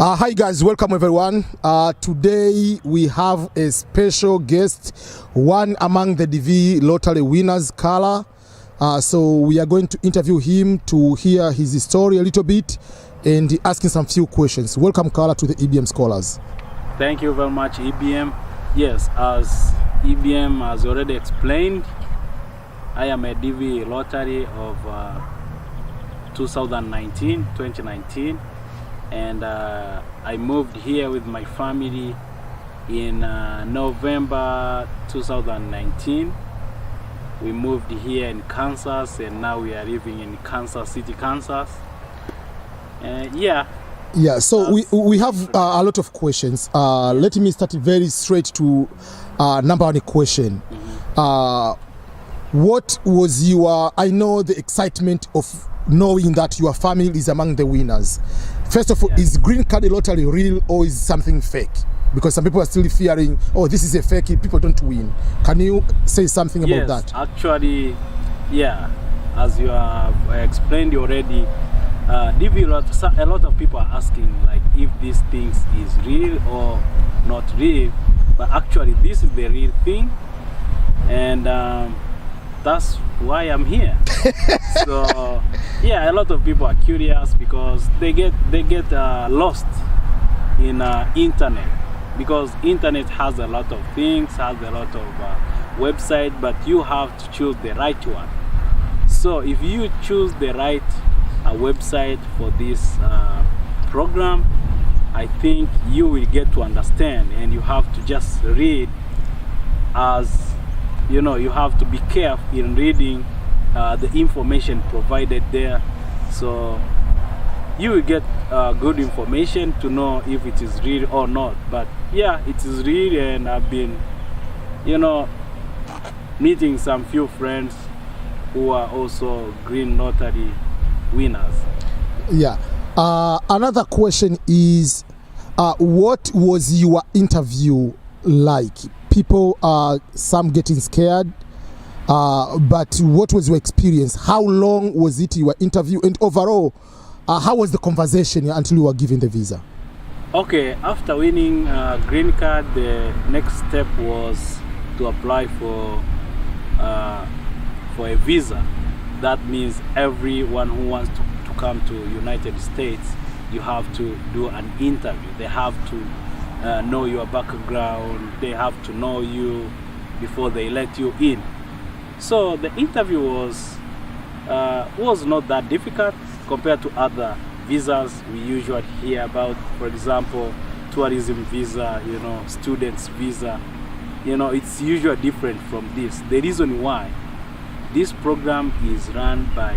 Hi guys, welcome everyone. Today we have a special guest, one among the DV lottery winners, Carla. So we are going to interview him to hear his story a little bit and asking some few questions. Welcome Carla to the EBM Scholars. Thank you very much, EBM. Yes, as EBM has already explained, I am a DV lottery of 2019, and I moved here with my family in November 2019. We moved here in Kansas, and now we are living in Kansas City, Kansas. Yeah, so we have a lot of questions. Let me start very straight to number one question. What was your, I know the excitement of knowing that your family is among the winners. First of all, is green card lottery real or is something fake? Because some people are still fearing, oh, this is a fake, people don't win. Can you say something about that? Actually, yeah, as you have explained already, DV a lot of people are asking like if these things is real or not real, but actually this is the real thing, and that's why I'm here. So yeah, a lot of people are curious because they get lost in internet, because internet has a lot of things, has a lot of website, but you have to choose the right one. So if you choose the right website for this program, I think you will get to understand, and you have to just read, as you know, you have to be careful in reading the information provided there, so you will get good information to know if it is real or not. But yeah, it is real, and I've been, you know, meeting some few friends who are also green lottery winners. Yeah. Another question is, what was your interview like? People are some getting scared, but what was your experience? How long was it your interview, and overall, how was the conversation until you were given the visa? Okay, after winning green card, the next step was to apply for a visa. That means everyone who wants to come to United States, you have to do an interview. They have to know your background, they have to know you before they let you in. So the interview was not that difficult compared to other visas we usually hear about. For example, tourism visa, you know, students visa, you know, it's usually different from this. The reason why this program is run by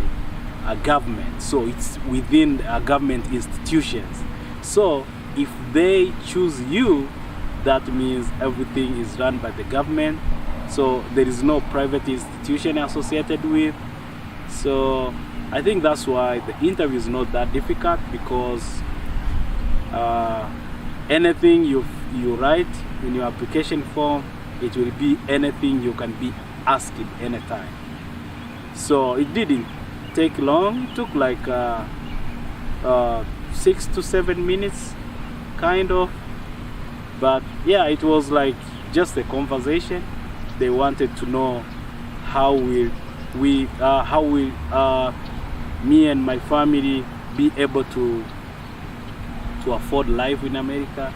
a government, so it's within a government institutions. So if they choose you, that means everything is run by the government, so there is no private institution associated with. So I think that's why the interview is not that difficult, because anything you write in your application form, it will be anything you can be asked anytime. So it didn't take long, it took like 6 to 7 minutes kind of, but yeah, it was like just a conversation. They wanted to know how will me and my family be able to afford life in America.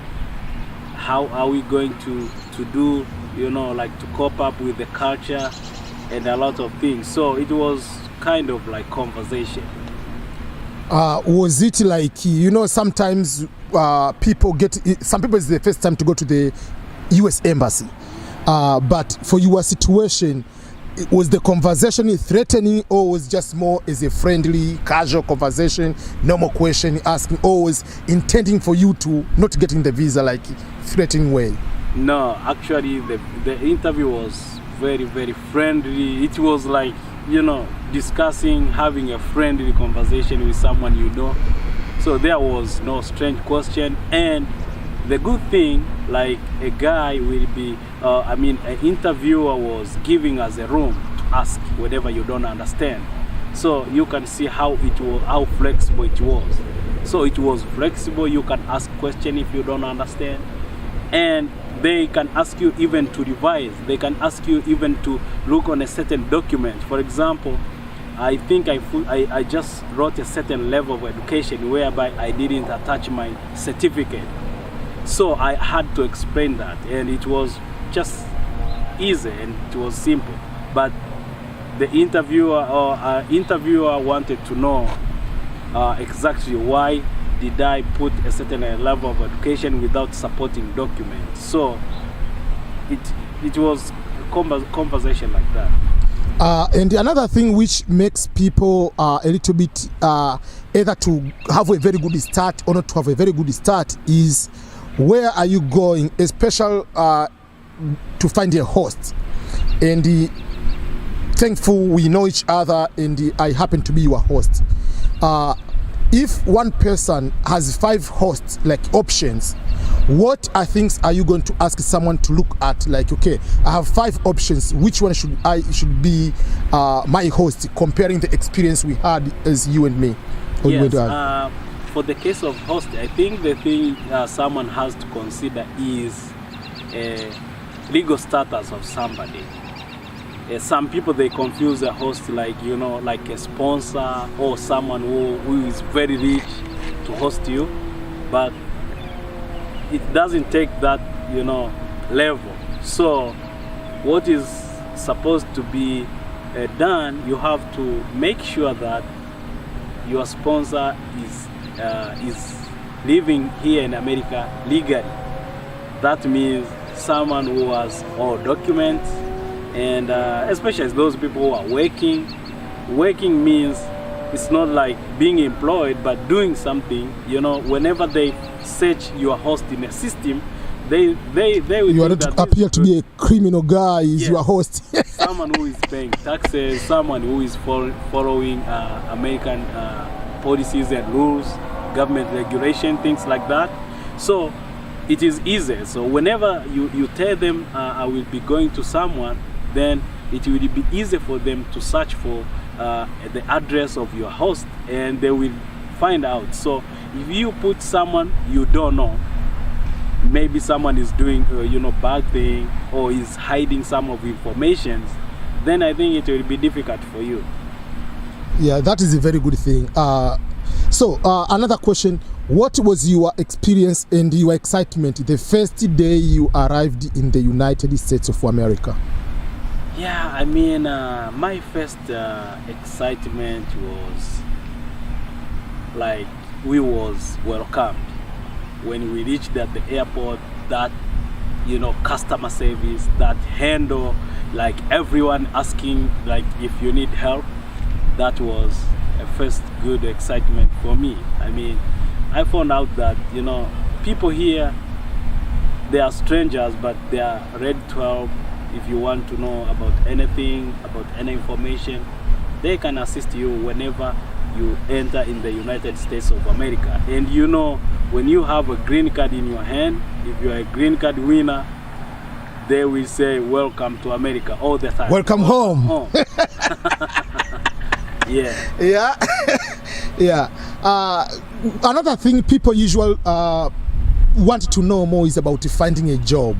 How are we going to do, you know, like to cope up with the culture and a lot of things. So it was kind of like conversation. Was it like, you know, sometimes people some people it's the first time to go to the US Embassy, but for your situation, was the conversation threatening, or was just more as a friendly, casual conversation, normal question asking, or was intending for you to not getting the visa like threatening way? No, actually the interview was very, very friendly. It was like, you know, discussing, having a friendly conversation with someone you know. So there was no strange question, and the good thing, like a guy will be, an interviewer was giving us a room to ask whatever you don't understand. So you can see how flexible it was. So it was flexible. You can ask questions if you don't understand, and they can ask you even to revise. They can ask you even to look on a certain document. For example, I think I just wrote a certain level of education whereby I didn't attach my certificate. So I had to explain that, and it was just easy and it was simple. But the interviewer wanted to know exactly why did I put a certain level of education without supporting documents. So it was a conversation like that. And another thing which makes people a little bit either to have a very good start or not to have a very good start is where are you going, especially to find a host. And thankful we know each other, and I happen to be your host. If one person has 5 hosts, like options, what things are you going to ask someone to look at? Like, okay, I have 5 options. Which one should be my host, comparing the experience we had as you and me? Yes. For the case of host, I think the thing someone has to consider is legal status of somebody. Some people, they confuse a host like a sponsor or someone who is very rich to host you, but it doesn't take that level. So what is supposed to be done, you have to make sure that your sponsor is living here in America legally. That means someone who has all documents, and especially those people who are working. Working means it's not like being employed, but doing something. Whenever they search your host in a system, they will. You are not appear to be a criminal guy. Is your host? Someone who is paying taxes, someone who is following American policies and rules, government regulation, things like that. So it is easy. So whenever you tell them I will be going to someone, then it will be easy for them to search for the address of your host, and they will find out. So if you put someone you don't know, maybe someone is doing bad thing or is hiding some of information, then I think it will be difficult for you. Yeah, that is a very good thing. So another question, what was your experience and your excitement the first day you arrived in the United States of America? Yeah, I mean, my first excitement was like we was welcomed when we reached at the airport. That customer service, that handle, like everyone asking like if you need help. That was a first good excitement for me. I mean, I found out that people here, they are strangers, but they are ready to help. If you want to know about anything, about any information, they can assist you whenever you enter in the United States of America. And when you have a green card in your hand, if you're a green card winner, they will say, welcome to America all the time. Welcome home. Yeah. Another thing people usually want to know more is about finding a job.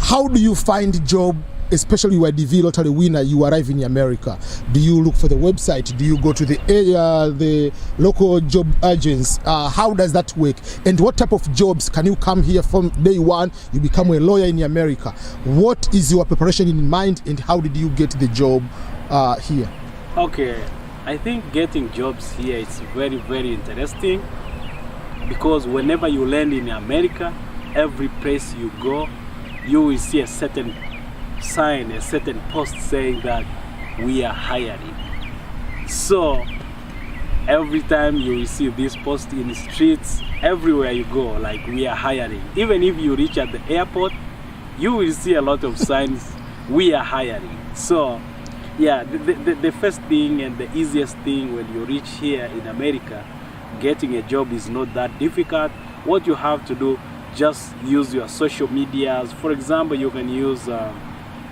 How do you find a job, especially you are the lottery winner, you arrive in America? Do you look for the website? Do you go to the local job agents? How does that work? And what type of jobs can you come here from day one? You become a lawyer in America. What is your preparation in mind, and how did you get the job here? Okay, I think getting jobs here is very, very interesting, because whenever you land in America, every place you go, you will see a certain sign, a certain post saying that we are hiring. So every time you will see this post in the streets, everywhere you go, like we are hiring. Even if you reach at the airport, you will see a lot of signs, we are hiring. So yeah, the first thing and the easiest thing when you reach here in America, getting a job is not that difficult. What you have to do, just use your social medias. For example, you can use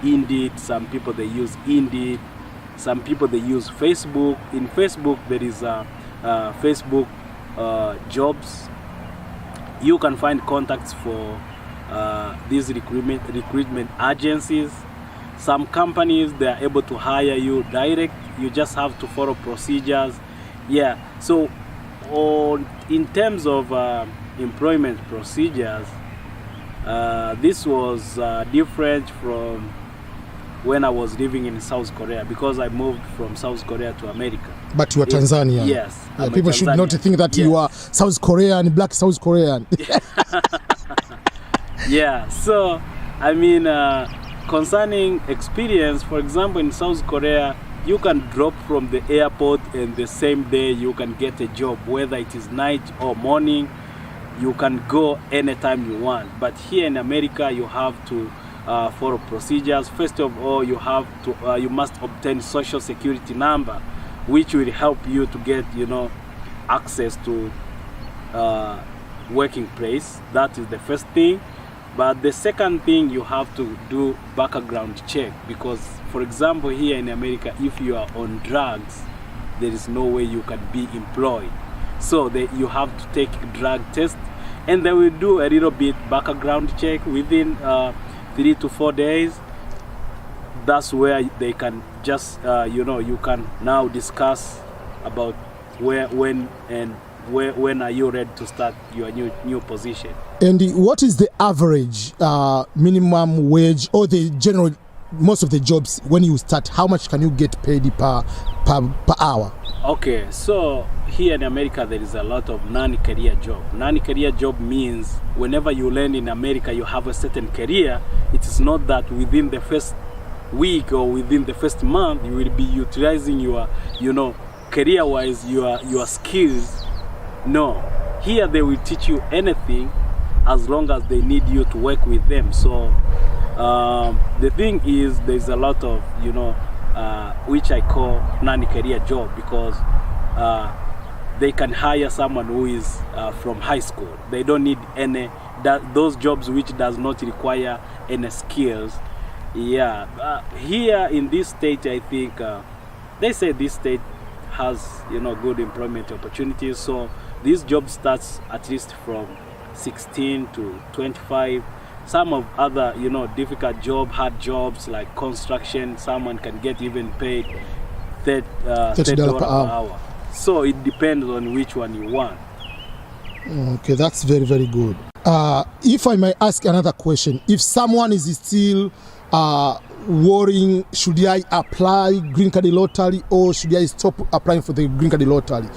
Indeed. Some people, they use Indeed. Some people, they use Facebook. In Facebook, there is Facebook jobs. You can find contacts for these recruitment agencies. Some companies, they are able to hire you direct. You just have to follow procedures. Yeah, so in terms of employment procedures, this was different from when I was living in South Korea, because I moved from South Korea to America. But you are Tanzanian. Yes. Yeah, people should not think that you are South Korean, black South Korean. Yeah, so I mean, concerning experience, for example, in South Korea, you can drop from the airport and the same day you can get a job, whether it is night or morning. You can go anytime you want. But here in America, you have to follow procedures. First of all, you must obtain social security number, which will help you to get, access to working place. That is the first thing. But the second thing, you have to do background check, because, for example, here in America, if you are on drugs, there is no way you can be employed. So you have to take drug test, and they will do a little bit background check within 3 to 4 days. That's where they can just, you can now discuss about when are you ready to start your new position. And what is the average minimum wage, or the general, most of the jobs when you start, how much can you get paid per hour? Okay, so here in America there is a lot of non-career job. Non-career job means whenever you land in America, you have a certain career. It is not that within the first week or within the first month you will be utilizing your, career-wise your skills. No, here they will teach you anything as long as they need you to work with them. So the thing is, there's a lot of, which I call non-career job, because they can hire someone who is from high school. They don't need those jobs which does not require any skills. Yeah, here in this state, I think they say this state has, good employment opportunities. So this job starts at least from 16 to 25. Some of other, difficult hard jobs like construction, someone can get even paid $30 per hour. So it depends on which one you want. Okay, that's very, very good. If I may ask another question, if someone is still worrying, should I apply green card lottery or should I stop applying for the green card lottery?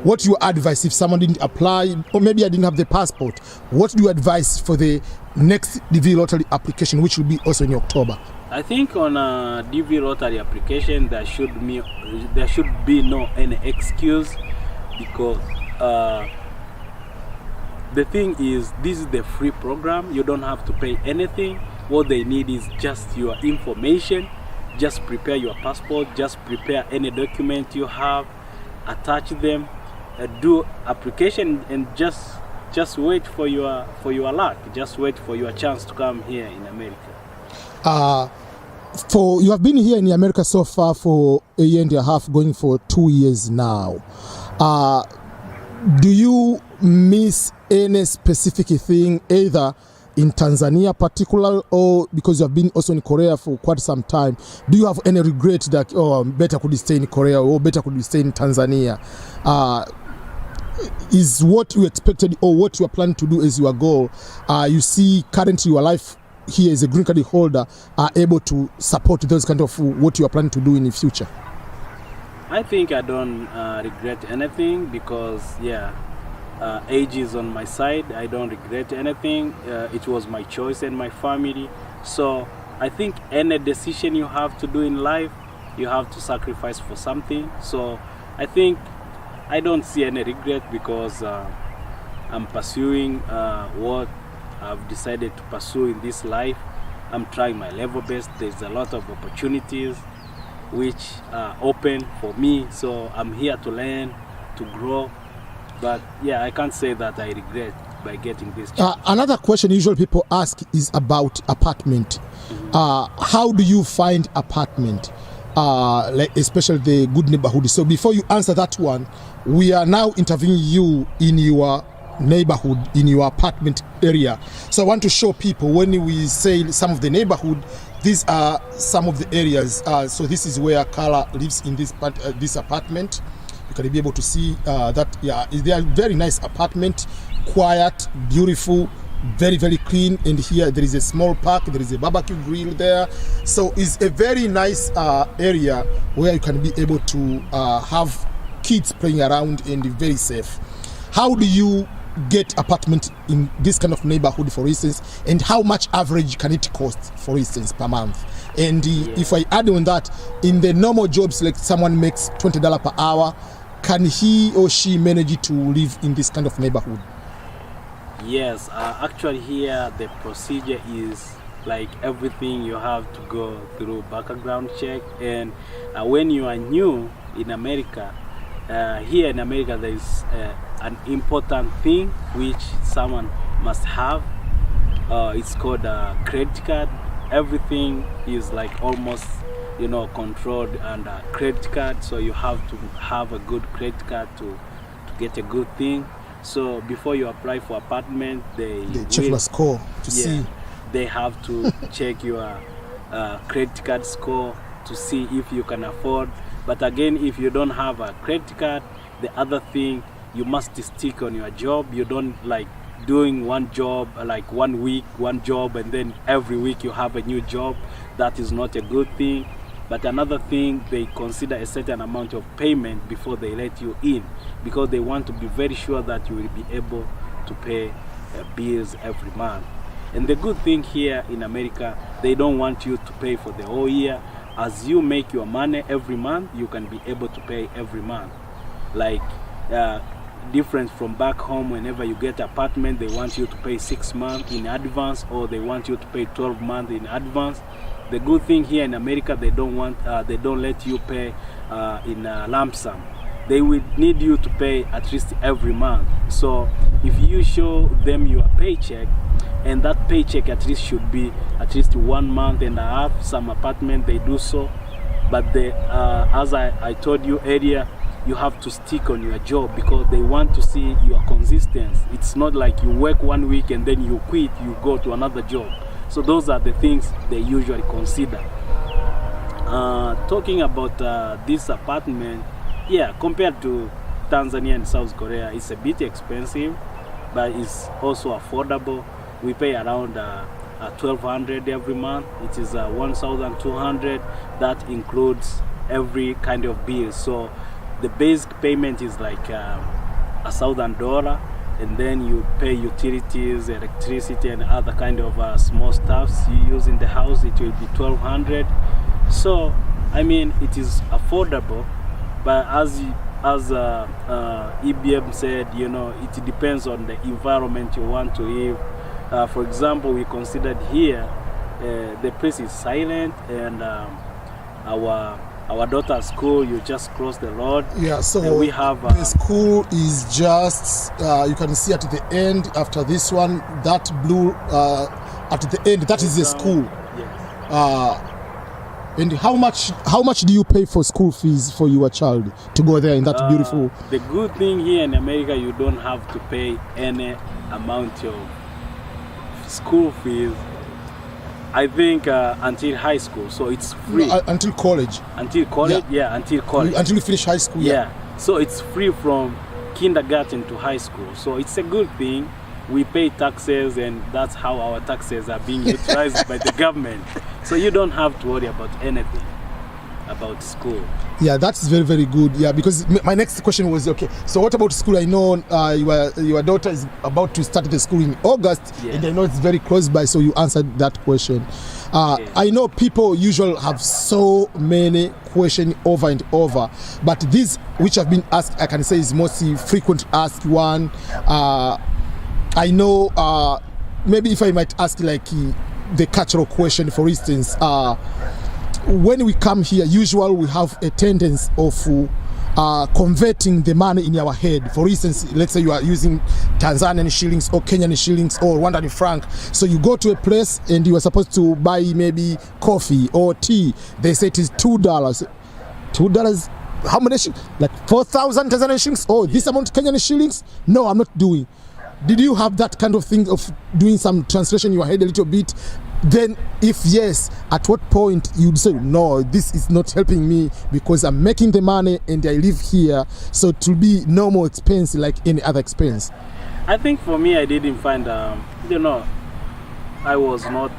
What do you advise if someone didn't apply, or maybe I didn't have the passport? What do you advise for the next DV lottery application, which will be also in October? I think on a DV lottery application, there should be no any excuse, because the thing is, this is the free program. You don't have to pay anything. What they need is just your information. Just prepare your passport. Just prepare any document you have. Attach them. Do application, and just wait for your luck. Just wait for your chance to come here in America. You have been here in America so far for a year and a half, going for 2 years now. Do you miss any specific thing, either in Tanzania particular, or because you have been also in Korea for quite some time? Do you have any regret that, better could stay in Korea or better could stay in Tanzania? Is what you expected or what you are planning to do as your goal? You see currently your life here as a green card holder are able to support those kind of what you are planning to do in the future? I think I don't regret anything, because age is on my side. I don't regret anything. It was my choice and my family. So I think any decision you have to do in life, you have to sacrifice for something. So I think I don't see any regret, because I'm pursuing what I've decided to pursue in this life. I'm trying my level best. There's a lot of opportunities which are open for me. So I'm here to learn, to grow. But I can't say that I regret by getting this chance. Another question usually people ask is about apartment. Mm-hmm. How do you find apartment? like especially the good neighborhood. So before you answer that one, we are now interviewing you in your neighborhood, in your apartment area. So I want to show people, when we say some of the neighborhood, these are some of the areas. So this is where Carla lives in this apartment. You can be able to see that, yeah, they are very nice apartment, quiet, beautiful, very, very clean. And here there is a small park, there is a barbecue grill there. So it's a very nice area where you can be able to have kids playing around and very safe. How do you get apartment in this kind of neighborhood, for instance, and how much average can it cost, for instance, per month? And if I add on that, in the normal jobs, like someone makes $20 per hour, can he or she manage to live in this kind of neighborhood? Yes, actually here the procedure is like everything, you have to go through background check. And when you are new in America, here in America there is an important thing which someone must have. It's called a credit card. Everything is like almost, you know, controlled under credit card. So you have to have a good credit card to get a good thing. So before you apply for apartment, they check your score to see. They have to check your credit card score to see if you can afford. But again, if you don't have a credit card, the other thing, you must stick on your job. You don't like doing one job, like 1 week, one job, and then every week you have a new job. That is not a good thing. But another thing, they consider a certain amount of payment before they let you in, because they want to be very sure that you will be able to pay bills every month. And the good thing here in America, they don't want you to pay for the whole year. As you make your money every month, you can be able to pay every month. Like different from back home, whenever you get an apartment, they want you to pay 6 months in advance, or they want you to pay 12 months in advance. The good thing here in America, they don't let you pay in a lump sum. They will need you to pay at least every month. So if you show them your paycheck, and that paycheck at least should be at least 1.5 months. Some apartment they do so, but as I told you earlier, you have to stick on your job because they want to see your consistency. It's not like you work 1 week and then you quit, you go to another job. So those are the things they usually consider. Talking about this apartment, yeah, compared to Tanzania and South Korea, it's a bit expensive, but it's also affordable. We pay around $1,200 every month. It is $1,200. That includes every kind of bill. So the basic payment is like $1,000, and then you pay utilities, electricity, and other kind of small stuffs you use in the house. It will be $1,200. So I mean, it is affordable, but as EBM said, you know, it depends on the environment you want to live. For example, we considered here the place is silent, and our daughter's school, you just cross the road. Yeah, so we have the school is just you can see at the end after this one, that blue at the end, that is the school. Yes. And how much do you pay for school fees for your child to go there in that beautiful? The good thing here in America, you don't have to pay any amount of school fees. I think until high school, so it's free. Until college. Until college, yeah, until college. Until you finish high school. Yeah. So it's free from kindergarten to high school. So it's a good thing. We pay taxes, and that's how our taxes are being utilized by the government. So you don't have to worry about anything about school. Yeah, that's very, very good. Yeah, because my next question was, okay, so what about school? I know your daughter is about to start the school in August, yeah, and I know it's very close by, so you answered that question. I know people usually have so many questions over and over, but this, which have been asked, I can say is mostly frequent asked one. I know, maybe if I might ask like the cultural question, for instance, when we come here, usually we have a tendency of converting the money in our head. For instance, let's say you are using Tanzanian shillings or Kenyan shillings or Rwandan franc. So you go to a place and you are supposed to buy maybe coffee or tea. They say it is $2. $2, how many? Like 4,000 Tanzanian shillings? Oh, this amount Kenyan shillings? No, I'm not doing. Did you have that kind of thing of doing some translation in your head a little bit? Then if yes, at what point you'd say, no, this is not helping me because I'm making the money and I live here, so it will be no more expense like any other expense? I think for me, I didn't find, you know, I was not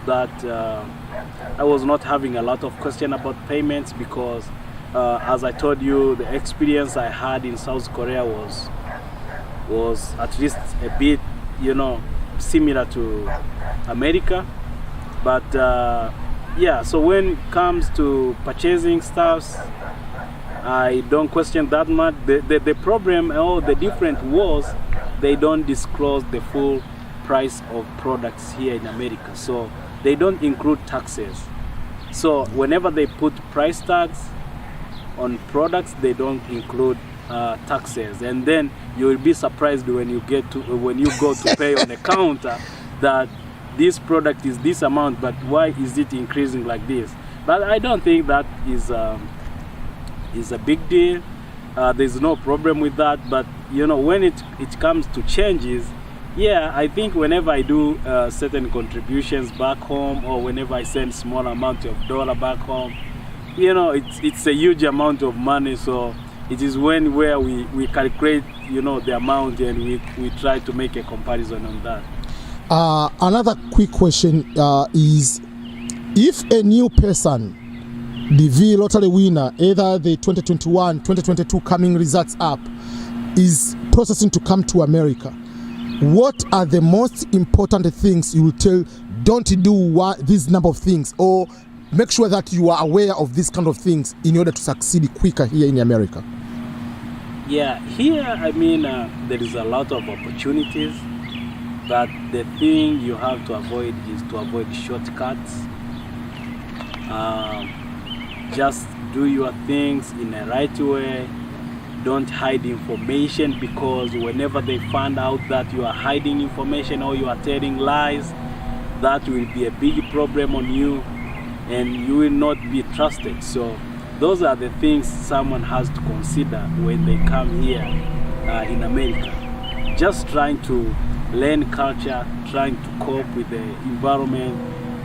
having a lot of question about payments because as I told you, the experience I had in South Korea was at least a bit, you know, similar to America. But yeah, so when it comes to purchasing stuffs, I don't question that much. The problem or the difference was they don't disclose the full price of products here in America. So they don't include taxes. So whenever they put price tags on products, they don't include taxes. And then you will be surprised when you go to pay on the counter that this product is this amount, but why is it increasing like this? But I don't think that is a big deal. There's no problem with that. But you know, when it comes to changes, yeah, I think whenever I do certain contributions back home, or whenever I send small amount of dollar back home, you know, it's a huge amount of money. So it is where we calculate, you know, the amount, and we try to make a comparison on that. Another quick question is, if a new person, the V lottery winner, either the 2021, 2022 coming results up, is processing to come to America, what are the most important things you will tell? Don't do this number of things, or make sure that you are aware of these kind of things in order to succeed quicker here in America? Yeah, here, I mean, there is a lot of opportunities. But the thing you have to avoid is to avoid shortcuts. Just do your things in a right way. Don't hide information, because whenever they find out that you are hiding information or you are telling lies, that will be a big problem on you and you will not be trusted. So those are the things someone has to consider when they come here in America. Just trying to learn culture, trying to cope with the environment.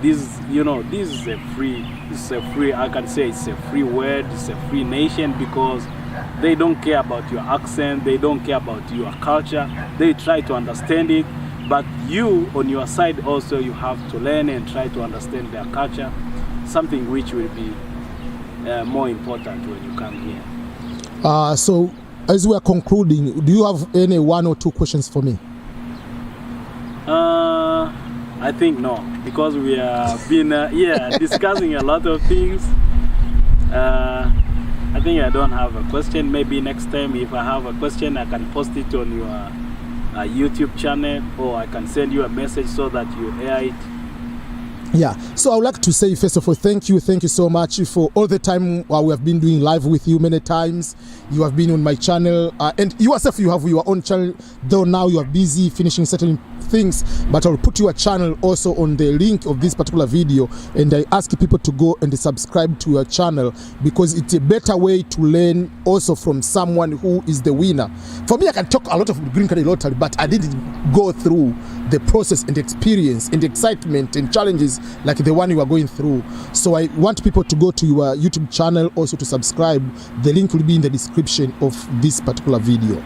This, you know, this is a free, I can say it's a free world, it's a free nation, because they don't care about your accent, they don't care about your culture, they try to understand it, but you, on your side also, you have to learn and try to understand their culture, something which will be more important when you come here. So, as we are concluding, do you have any one or two questions for me? I think no, because we have been discussing a lot of things. I think I don't have a question. Maybe next time, if I have a question, I can post it on your YouTube channel, or I can send you a message so that you air it. Yeah, so I would like to say, first of all, thank you so much for all the time we have been doing live with you many times. You have been on my channel, and you yourself, you have your own channel, though now you are busy finishing certain things, but I'll put your channel also on the link of this particular video, and I ask people to go and subscribe to your channel, because it's a better way to learn also from someone who is the winner. For me, I can talk a lot of green card lottery, but I didn't go through the process and experience and excitement and challenges like the one you are going through. So I want people to go to your YouTube channel also to subscribe. The link will be in the description of this particular video.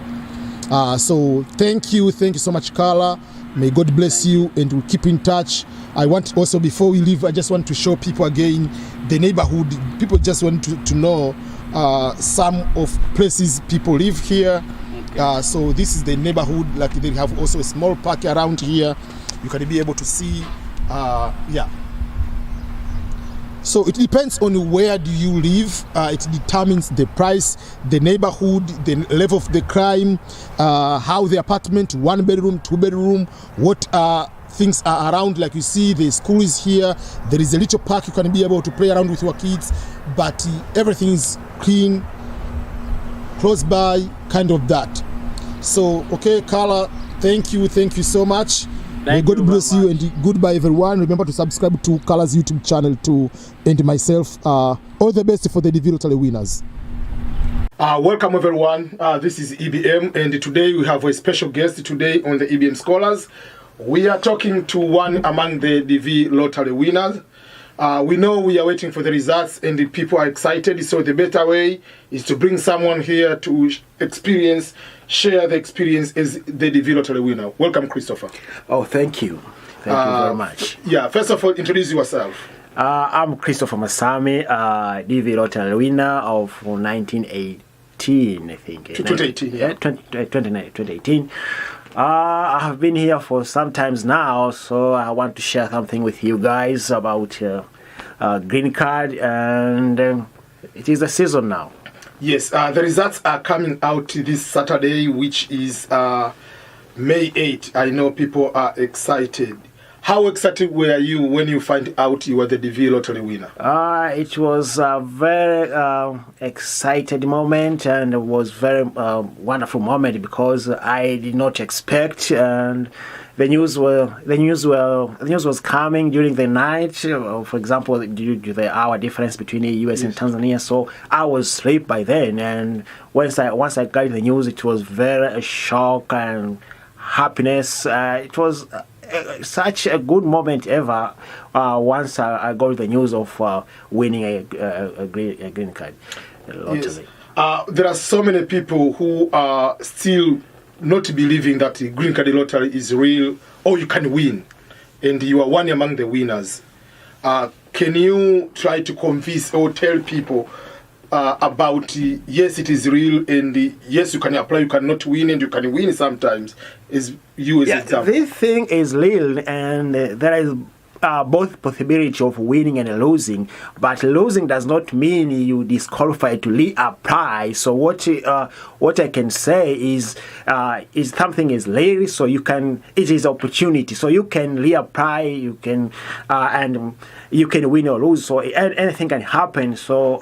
So thank you so much, Carla. May God bless you, and we'll keep in touch. I want also, before we leave, I just want to show people again the neighborhood. People just want to know some of places people live here. So this is the neighborhood. Like, they have also a small park around here. You can be able to see. Yeah. So it depends on where do you live. It determines the price, the neighborhood, the level of the crime, how the apartment, 1 bedroom, 2 bedroom, what things are around. Like you see, the school is here. There is a little park you can be able to play around with your kids, but everything is clean, close by, kind of that. So, okay, Carla, thank you so much. May God bless you, and goodbye, everyone. Remember to subscribe to Carla's YouTube channel too, and myself. All the best for the DV Lottery winners. Welcome, everyone. This is EBM, and today we have a special guest today on the EBM Scholars. We are talking to one among the DV Lottery winners. We know we are waiting for the results, and the people are excited, so the better way is to bring someone here to share the experience as the DV Lottery winner. Welcome, Christopher. Oh, thank you. Thank you very much. Yeah, first of all, introduce yourself. I'm Christopher Masami, DV Lottery winner of 1918, I think. 2018, yeah. 2018. I have been here for some times now, so I want to share something with you guys about green card, and it is the season now. Yes, the results are coming out this Saturday, which is May 8th. I know people are excited. How excited were you when you find out you were the DV Lottery winner? It was a very excited moment, and it was very wonderful moment because I did not expect, and the news was coming during the night. For example, due to the hour difference between the US and Tanzania, so I was asleep by then. And once I got the news, it was very shock and happiness. It was such a good moment ever once I got the news of winning a green card lottery. Yes. There are so many people who are still not believing that the green card lottery is real or you can win, and you are one among the winners. Can you try to convince or tell people about yes, it is real, and yes, you can apply, you cannot win, and you can win sometimes? Is you as example? This thing is real, and there is both possibility of winning and losing, but losing does not mean you disqualify to reapply. So what I can say is something is real, so you can, it is opportunity, so you can reapply, you can and you can win or lose, so anything can happen. So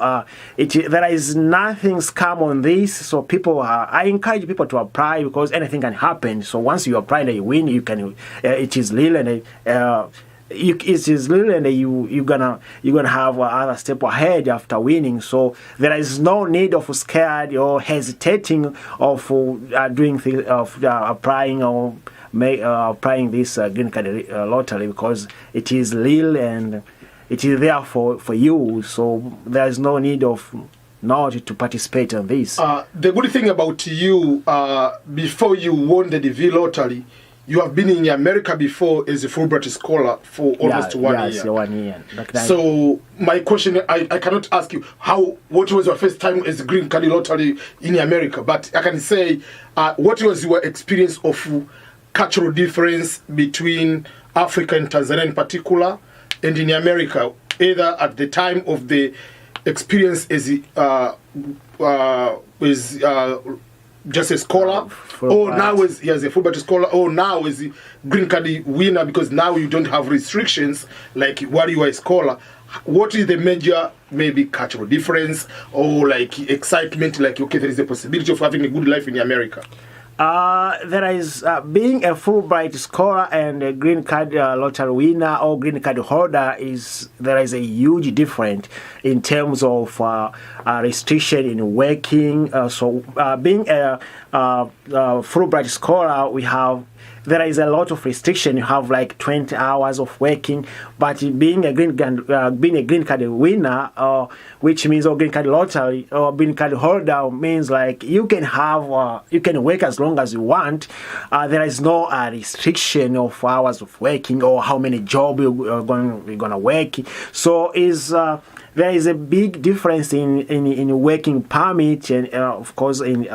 there is nothing scam on this, so people I encourage people to apply because anything can happen. So once you apply and you win, you can it is real, and it is little, and you're gonna have other step ahead after winning. So there is no need of scared or hesitating of doing things of applying or applying this green card lottery, because it is real and it is there for you. So there is no need of not to participate in this. The good thing about you, before you won the DV lottery, you have been in America before as a Fulbright scholar for almost 1 year. Yes, 1 year. So my question, I cannot ask you what was your first time as a green card lottery in America, but I can say what was your experience of cultural difference between Africa and Tanzania in particular, and in America, either at the time of the experience as just a scholar, or now as a Fulbright scholar, or now as a green card winner, because now you don't have restrictions like while you are a scholar. What is the major, maybe cultural difference or like excitement, like okay, there is a possibility of having a good life in America? There is being a Fulbright scholar and a green card lottery winner or green card holder there is a huge difference in terms of restriction in working. So being a Fulbright scholar, there is a lot of restriction. You have like 20 hours of working, but being a green card winner, which means or green card lottery or green card holder, means like you can work as long as you want. There is no restriction of hours of working or how many jobs you're gonna work. So there is a big difference in working permit and of course in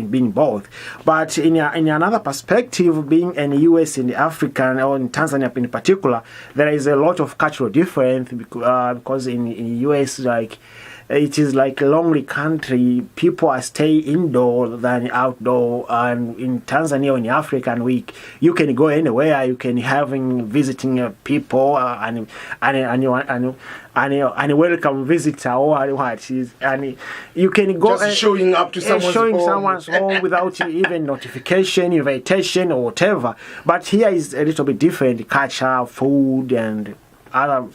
being both. But in another perspective, being in the US and African or in Tanzania in particular, there is a lot of cultural difference because in the US, like it is like a lonely country. People are staying indoor than outdoor. And in Tanzania or in African week, you can go anywhere. You can visiting people and welcome visitor or what is, and you can go just showing up to someone's home without even notification, invitation or whatever. But here is a little bit different. Culture, food, and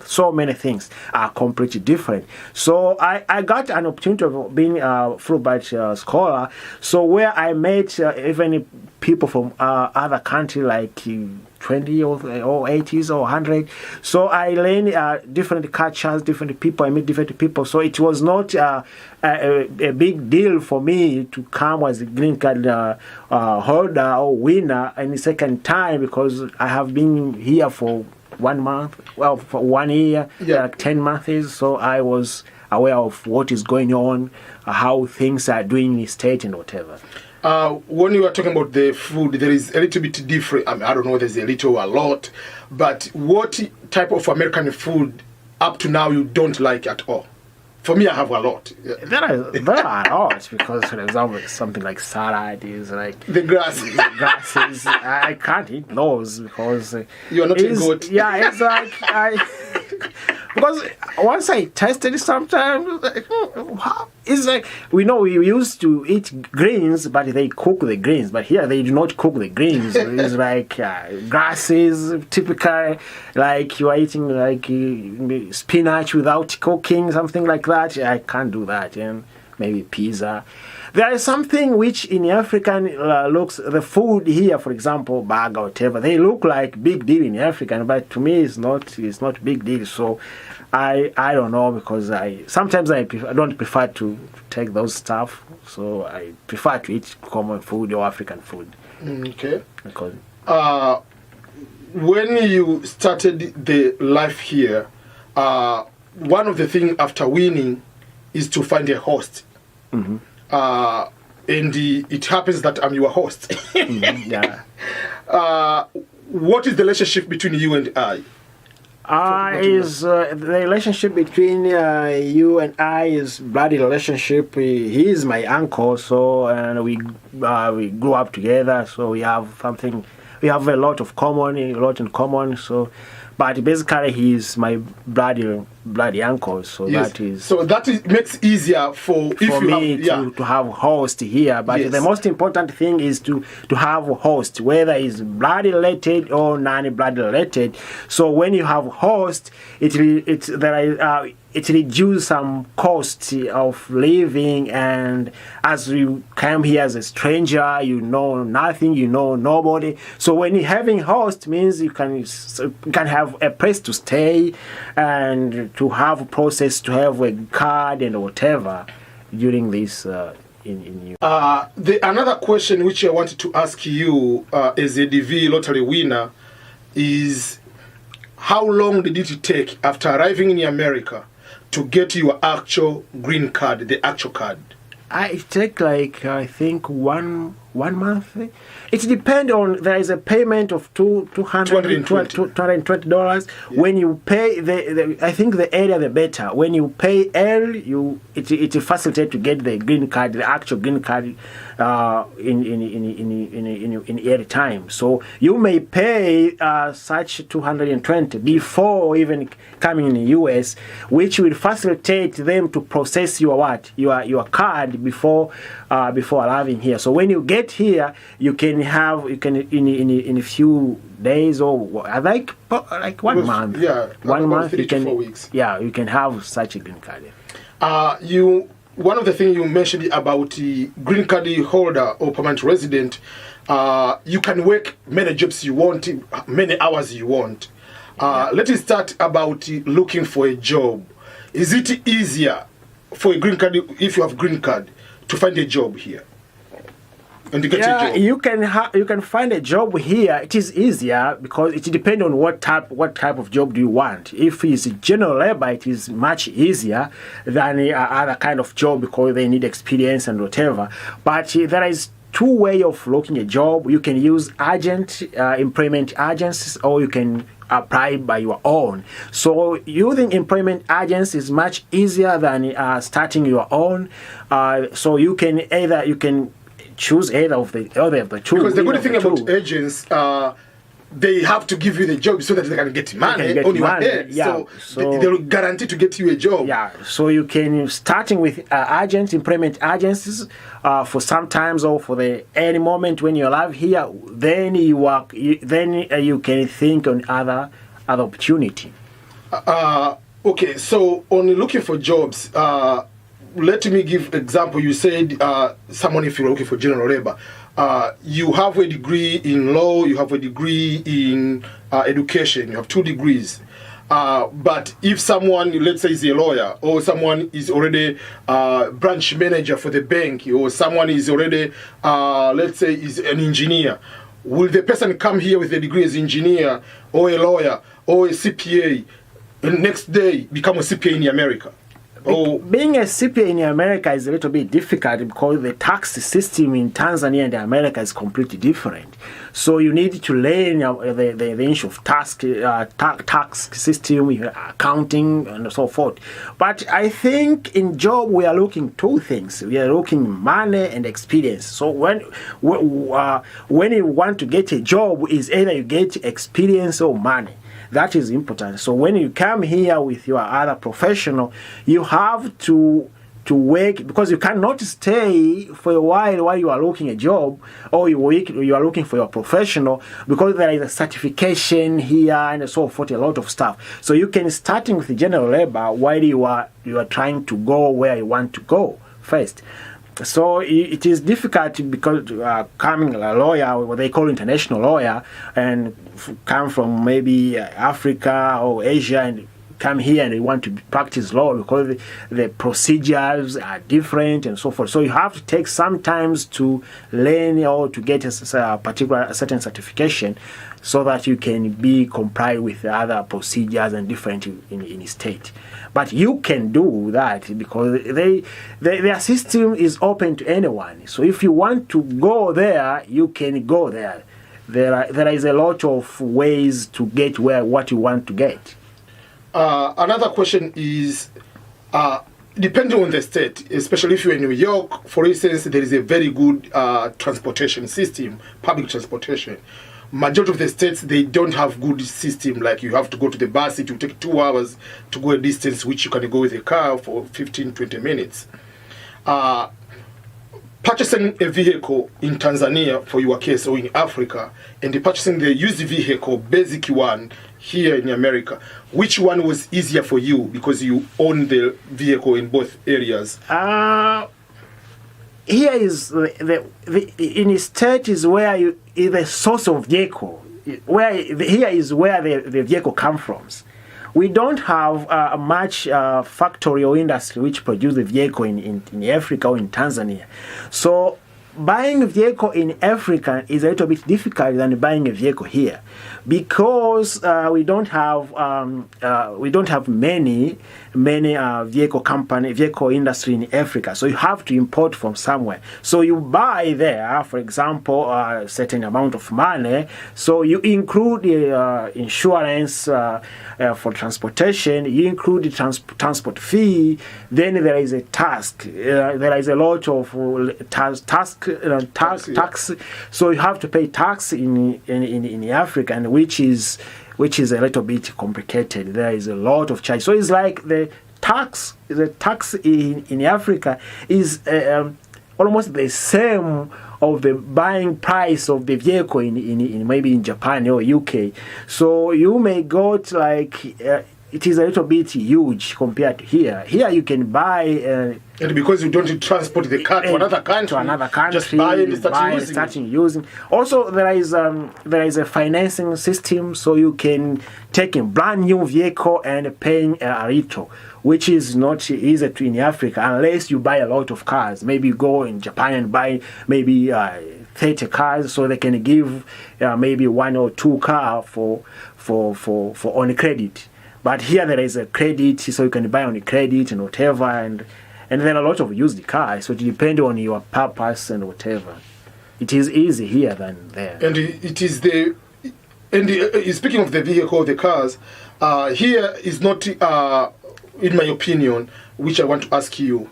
so many things are completely different. So I got an opportunity of being a Fulbright scholar. So where I met even people from other countries like 20 or 80s or 100. So I learned different cultures, different people. I met different people. So it was not a big deal for me to come as a green card holder or winner any second time, because I have been here for 1 month, well, for 1 year, 10 months. So I was aware of what is going on, how things are doing in the state and whatever. When you are talking about the food, there is a little bit different. I don't know, there's a little, a lot. But what type of American food up to now you don't like at all? For me, I have a lot. There are a lot, because, for example, something like salad is like... The grasses. I can't eat those because... You're not a goat. Yeah, it's like... because once I tasted it sometimes, it's like, we know we used to eat greens, but they cook the greens. But here they do not cook the greens. It's like grasses, typical, like you are eating like spinach without cooking, something like that. I can't do that. And maybe pizza. There is something which in African looks, the food here, for example, burger or whatever, they look like big deal in African, but to me it's not big deal. So I don't know, because I don't prefer to take those stuff. So I prefer to eat common food or African food. Okay. Because when you started the life here, one of the things after winning is to find a host. Mm-hmm. And it happens that I'm your host. Mm-hmm, yeah. What is the relationship between you and I? The relationship between you and I is bloody relationship. He is my uncle, so and we grew up together, so we have a lot in common. So, but basically he is my bloody uncle. So yes. that makes easier for me to have host here. But yes, the most important thing is to have a host, whether it's blood related or non-blood related. So when you have host, it reduces some cost of living, and as you come here as a stranger, you know nothing, you know nobody. So when you're having host, means you can have a place to stay and to have a process to have a card and whatever during this in you. Another question which I wanted to ask you as a DV lottery winner is, how long did it take after arriving in America to get your actual green card, the actual card? It take I think one month. It depends on, there is a payment of $220. Yeah. When you pay I think the earlier the better. When you pay early, it facilitates to get the green card, the actual green card in early time. So you may pay such $220 before even coming in the US, which will facilitate them to process your card before arriving here. So when you get here, you can in a few days or like 1 month. Yeah, 1 month. 3 to 4 weeks. Yeah, you can have such a green card. One of the things you mentioned about the green card holder or permanent resident, you can work many jobs you want, many hours you want. Let us start about looking for a job. Is it easier for a green card, if you have green card, to find a job here? And to get a job? You can find a job here. It is easier because it depends on what type of job do you want. If it's general labor, it is much easier than other kind of job because they need experience and whatever. But there is two ways of looking a job. You can use employment agencies, or you can apply by your own. So using employment agents is much easier than starting your own. So you can choose either of the two. Because the good thing about agents, they have to give you the job so that they can get money on your head. Yeah. So they'll guarantee to get you a job. Yeah. So you can starting with employment agencies for sometimes or for any moment when you arrive here. Then you can think on other opportunity. Okay. So on looking for jobs, let me give example. You said someone, if you're looking for general labor, you have a degree in law, you have a degree in education, you have 2 degrees. But if someone, let's say, is a lawyer, or someone is already branch manager for the bank, or someone is already, let's say, is an engineer, will the person come here with a degree as engineer, or a lawyer, or a CPA, and next day become a CPA in America? Being a CPA in America is a little bit difficult because the tax system in Tanzania and America is completely different. So you need to learn the issue of tax system, accounting, and so forth. But I think in job we are looking 2 things. We are looking money and experience. So when you want to get a job, is either you get experience or money. That is important. So when you come here with your other professional, you have to work, because you cannot stay for a while you are looking a job, or you are looking for your professional, because there is a certification here and so forth, a lot of stuff. So you can starting with the general labor while you are trying to go where you want to go first. So it is difficult because coming a lawyer, what they call international lawyer, and come from maybe Africa or Asia and come here and they want to practice law, because the procedures are different and so forth. So you have to take some time to learn or to get a certain certification, so that you can be compliant with the other procedures and different in state. But you can do that because their system is open to anyone. So if you want to go there, you can go there. There is a lot of ways to get what you want to get. Another question is, depending on the state, especially if you're in New York, for instance, there is a very good transportation system, public transportation. Majority of the states, they don't have good system. Like, you have to go to the bus, it will take 2 hours to go a distance, which you can go with a car for 15-20 minutes. Purchasing a vehicle in Tanzania, for your case, or in Africa, and purchasing the used vehicle, basic one, here in America, which one was easier for you because you own the vehicle in both areas? Here is in a state is where the source of vehicle. Here is where the vehicle comes from. We don't have much factory or industry which produce the vehicle in Africa or in Tanzania. So buying a vehicle in Africa is a little bit difficult than buying a vehicle here, because we don't have many vehicle industry in Africa. So you have to import from somewhere. So you buy there, for example, a certain amount of money. So you include the insurance for transportation. You include the transport fee. Then there is a tax. There is a lot of tax. So you have to pay tax in Africa, and which is a little bit complicated. There is a lot of charge. So it's like the tax in Africa is almost the same of the buying price of the vehicle in maybe in Japan or UK. So you may go to like it is a little bit huge compared to here. Here you can buy. And because you don't transport the car to another country, just buy and start using. Also, there is a financing system, so you can take a brand new vehicle and paying a little, which is not easy to in Africa unless you buy a lot of cars. Maybe you go in Japan and buy maybe 30 cars, so they can give maybe 1 or 2 cars for on credit. But here there is a credit, so you can buy on credit and whatever, and there are a lot of used cars, so it depends on your purpose and whatever. it is easy here than there. And it is the, and speaking of the vehicle, the cars, here is not, in my opinion, which I want to ask you.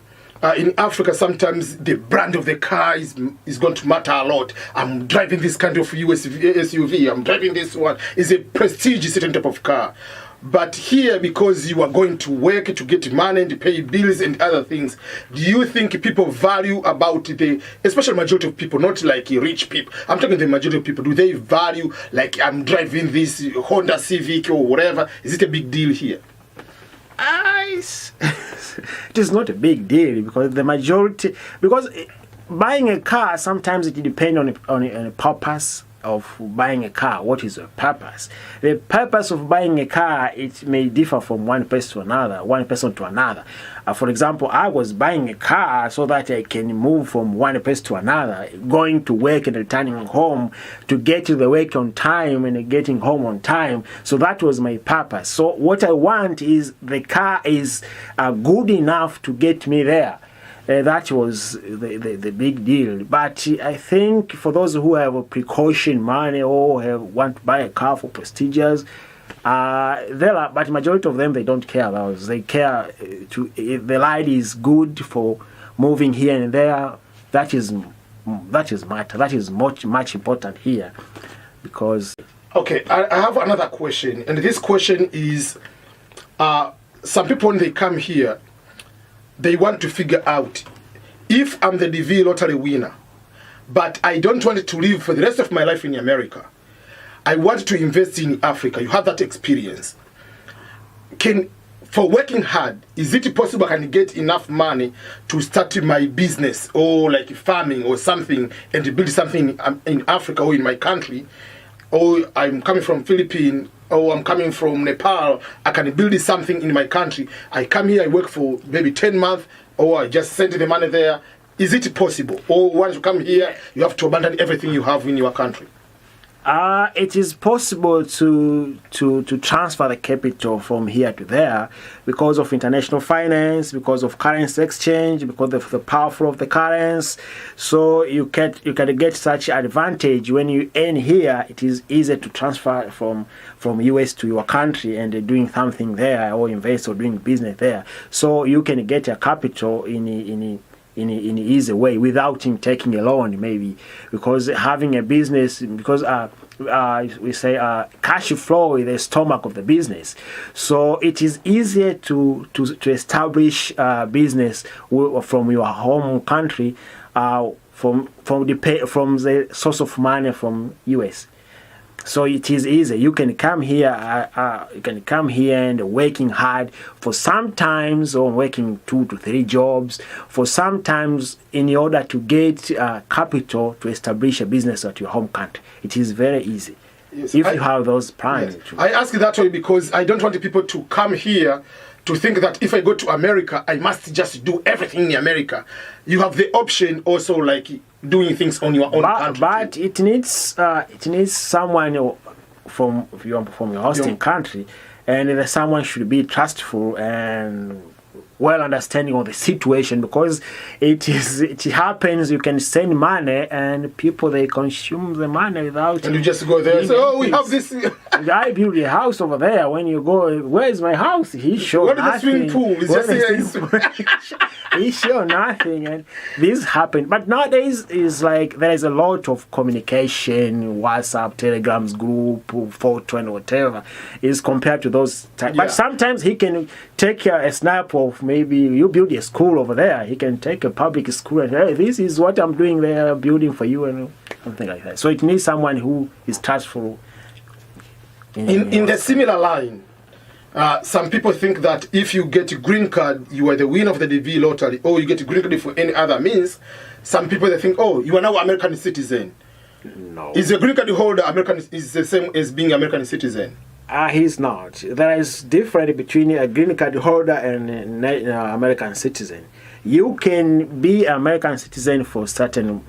In Africa, sometimes the brand of the car is going to matter a lot. I'm driving this kind of SUV. I'm driving this one. It's a prestigious certain type of car. But here, because you are going to work to get money and pay bills and other things, do you think people value about the, especially majority of people, not like rich people, I'm talking the majority of people, do they value like I'm driving this Honda Civic or whatever? Is it a big deal here? It is not a big deal because the majority, because buying a car, sometimes it depends on a purpose of buying a car. What is the purpose? The purpose of buying a car, it may differ from one person to another. For example, I was buying a car so that I can move from one place to another, going to work and returning home, to get to the work on time and getting home on time. So that was my purpose. So what I want is the car is good enough to get me there. That was the big deal. But I think for those who have a precaution money or want to buy a car for prestigious, there are, but majority of them, they don't care about it. They care if the ride is good for moving here and there. That is matter. That is much important here, because. Okay, I have another question, and this question is, some people when they come here, they want to figure out, if I'm the DV lottery winner, but I don't want to live for the rest of my life in America, I want to invest in Africa. You have that experience. For working hard, is it possible I can get enough money to start my business or like farming or something and to build something in Africa or in my country? Or I'm coming from Philippines, or I'm coming from Nepal, I can build something in my country. I come here, I work for maybe 10 months, or I just send the money there. Is it possible? Or once you come here, you have to abandon everything you have in your country? It is possible to transfer the capital from here to there because of international finance, because of currency exchange, because of the power of the currency. So you can get such advantage when you earn here. It is easy to transfer from US to your country and doing something there, or invest or doing business there. So you can get your capital in an easy way without him taking a loan, maybe, because having a business, because we say cash flow is the stomach of the business. So it is easier to establish business from your home country, from the source of money from US. So it is easy. You can come here. And working hard for sometimes, or working 2 to 3 jobs for sometimes, in order to get capital to establish a business at your home country. It is very easy. Yes, if you have those plans. Yes. I ask that way because I don't want people to come here to think that if I go to America, I must just do everything in America. You have the option also, like doing things on your own country. But it needs someone from your hosting country, and someone should be trustful and well understanding of the situation, because it happens you can send money and people, they consume the money without, and you just go there and say, oh, we have this. I built a house over there. When you go, where's my house? He showed nothing. What is the swimming pool? It's just he showed nothing, and this happened. But nowadays is like there is a lot of communication, WhatsApp, Telegrams group, photo and whatever, is compared to those times. But sometimes he can take a snap of, maybe you build a school over there. He can take a public school and say, hey, this is what I'm doing there, building for you, and something like that. So it needs someone who is trustful. In the similar line, some people think that if you get a green card, you are the winner of the DV lottery, or you get a green card for any other means. Some people, they think, oh, you are now American citizen. No. Is a green card holder is the same as being American citizen? He's not. There is difference between a green card holder and an American citizen. You can be an American citizen for certain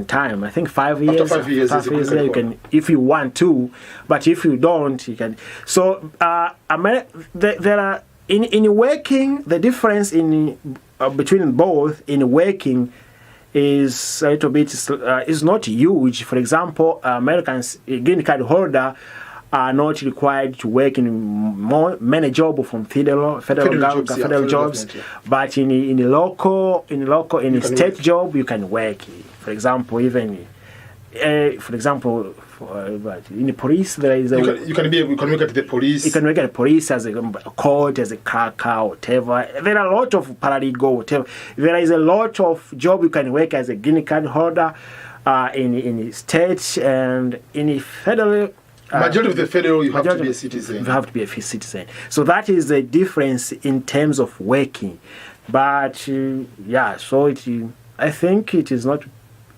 time. I think 5 years. After 5 years, you can, if you want to, but if you don't, you can. So there are in working, the difference in between both in working is a little bit is not huge. For example, Americans green card holder are not required to work in many jobs from federal jobs, but in state job you can work. For example, even in the police there is you can work at the police. You can work at the police as a court, as a clerk, whatever. There are a lot of paralegal, whatever. There is a lot of job you can work as a green card holder in state and in federal. Majority of the federal, you have to be a citizen. You have to be a citizen. So that is the difference in terms of working. But so I think it is not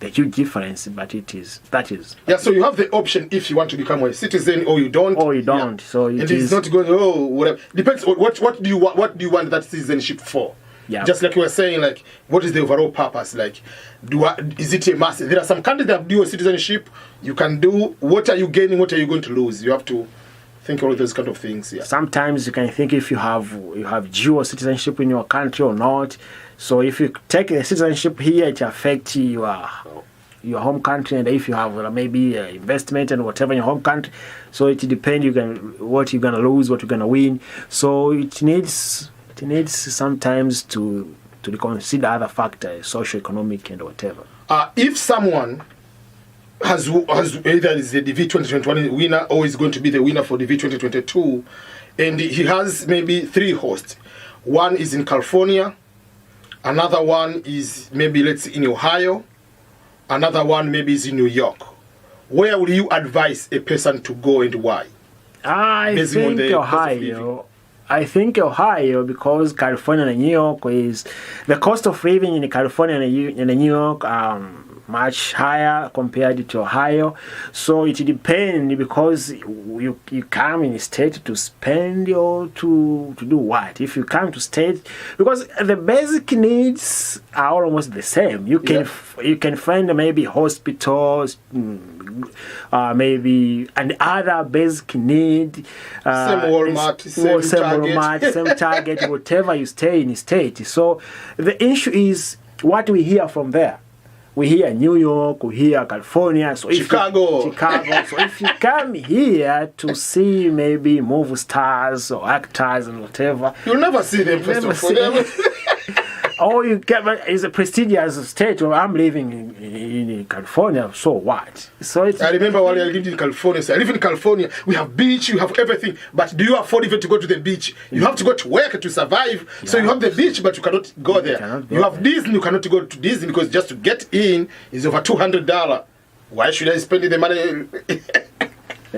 a huge difference, but that is. Yeah, so you have the option if you want to become a citizen or you don't. Or you don't. Yeah. So it's not going. Whatever. Depends. What do you want? What do you want that citizenship for? Yeah. Just like you were saying, like, what is the overall purpose? Like, is it a mass? There are some countries that do a citizenship. You can do. What are you gaining? What are you going to lose? You have to think all those kind of things. Yeah. Sometimes you can think if you have dual citizenship in your country or not. So if you take a citizenship here, it affects your home country, and if you have maybe investment and whatever in your home country, so it depends. What you're gonna lose, what you're gonna win. So it needs sometimes to consider other factors, socio-economic and whatever. If someone has either is the DV 2021 winner or is going to be the winner for DV 2022, and he has maybe 3 hosts. One is in California, another one is maybe, let's say, in Ohio, another one maybe is in New York. Where would you advise a person to go and why? I think Ohio. I think Ohio, because California and New York is the cost of living in California and New York much higher compared to Ohio. So it depends, because you come in state to spend or to do what. If you come to state, because the basic needs are almost the same. You can find maybe hospitals, maybe and other basic need. Same Walmart, same Target, whatever you stay in state. So the issue is what we hear from there. We hear New York, we hear California, so Chicago. So if you come here to see maybe movie stars or actors and whatever, you'll never see them. All you get is a prestigious state. Well, I'm living in California, so what? So I remember when I lived in California. So I live in California. We have beach, you have everything, but do you afford even to go to the beach? You have to go to work to survive. Yeah. So you have the beach, but you cannot go there. You have Disney, you cannot go to Disney because just to get in is over $200. Why should I spend the money?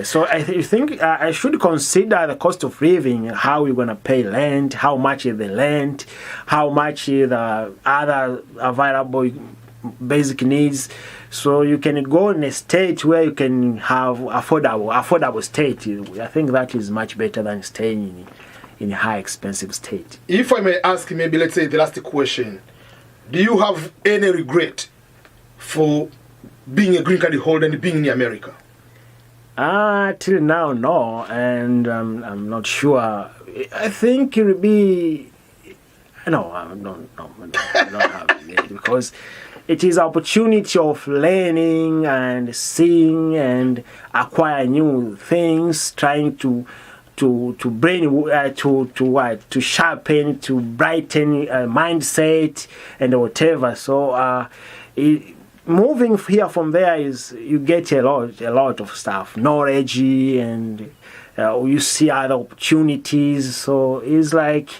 So I think I should consider the cost of living, how we're going to pay rent, how much is the rent, how much is the other available basic needs. So you can go in a state where you can have affordable state. I think that is much better than staying in a high expensive state. If I may ask, maybe let's say the last question, do you have any regret for being a green card holder and being in America? Till now, no, and I'm not sure. I think it will be. No, I don't have it, because it is opportunity of learning and seeing and acquire new things, trying to sharpen, to brighten mindset and whatever. So moving here from there is you get a lot of stuff, knowledge, and you see other opportunities. So it's like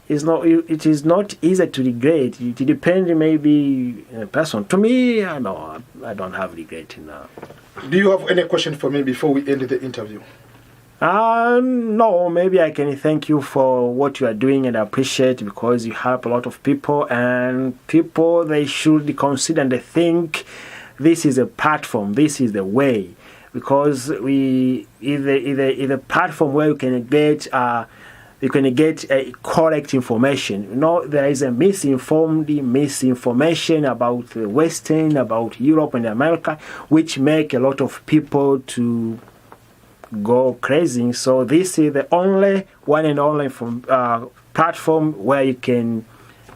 it is not easy to regret. It depends maybe on a person. To me, I don't have regret now. Do you have any question for me before we end the interview? No, maybe I can thank you for what you are doing, and I appreciate, because you help a lot of people, and people, they should consider and they think this is a platform, this is the way, because we is a platform where you can get correct information. You know, there is a misinformation about the Western, about Europe and America, which make a lot of people to go crazy. So this is the only one and only platform where you can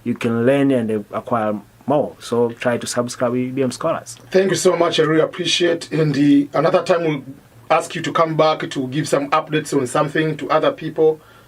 learn and acquire more. So try to subscribe to EBM Scholars. Thank you so much. I really appreciate. And another time we'll ask you to come back to give some updates on something to other people.